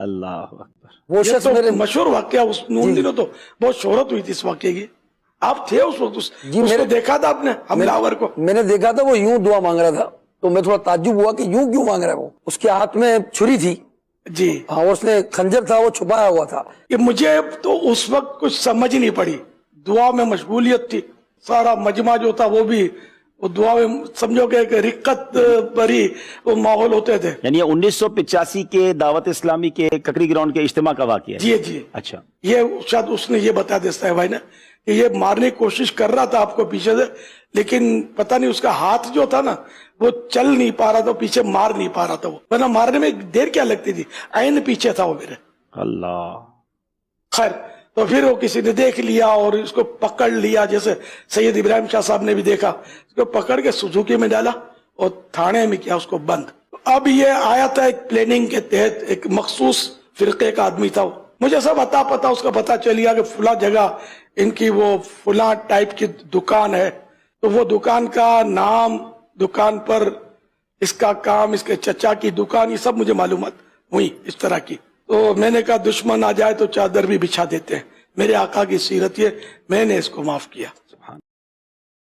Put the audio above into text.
اللہ اکبر. وہ یہ شخص تو میرے مشہور واقعہ ان دنوں تو بہت شہرت ہوئی تھی اس واقعے کی. آپ تھے اس وقت اس کو دیکھا تھا آپ نے حملہ کو؟ میں نے دیکھا تھا وہ یوں دعا مانگ رہا تھا تو میں تھوڑا تعجب ہوا کہ یوں کیوں مانگ رہا ہے. وہ اس کے ہاتھ میں چھری تھی جی ہاں، اس نے خنجر تھا وہ چھپایا ہوا تھا. کہ مجھے تو اس وقت کچھ سمجھ نہیں پڑی، دعا میں مشغولیت تھی، سارا مجمع جو تھا وہ بھی وہ دعا میں سمجھو کہ ایک رقت بری وہ ماحول ہوتے تھے. یعنی 1985 کے دعوت اسلامی کے ککری گراؤنڈ کے اجتماع کا واقعہ ہے. جی جی. اچھا، یہ شاید اس نے یہ بتا دیا صاحب بھائی نے کہ یہ مارنے کی کوشش کر رہا تھا آپ کو پیچھے سے، لیکن پتہ نہیں اس کا ہاتھ جو تھا نا وہ چل نہیں پا رہا تھا، پیچھے مار نہیں پا رہا تھا. وہ ورنہ مارنے میں دیر کیا لگتی تھی، عین پیچھے تھا وہ میرے. اللہ. خیر تو پھر وہ کسی نے دیکھ لیا اور اس کو پکڑ لیا، جیسے سید ابراہیم شاہ صاحب نے بھی دیکھا، اس کو پکڑ کے سوزوکی میں ڈالا اور تھانے میں کیا اس کو بند. اب یہ آیا تھا ایک پلاننگ کے تحت، ایک مخصوص فرقے کا آدمی تھا وہ. مجھے سب پتا اس کا پتا چل گیا کہ فلاں جگہ ان کی وہ فلاں ٹائپ کی دکان ہے، تو وہ دکان کا نام، دکان پر اس کا کام، اس کے چچا کی دکان، یہ سب مجھے معلومات ہوئی اس طرح کی. تو میں نے کہا دشمن آ جائے تو چادر بھی بچھا دیتے ہیں. میرے آقا کی سیرت یہ، میں نے اس کو معاف کیا.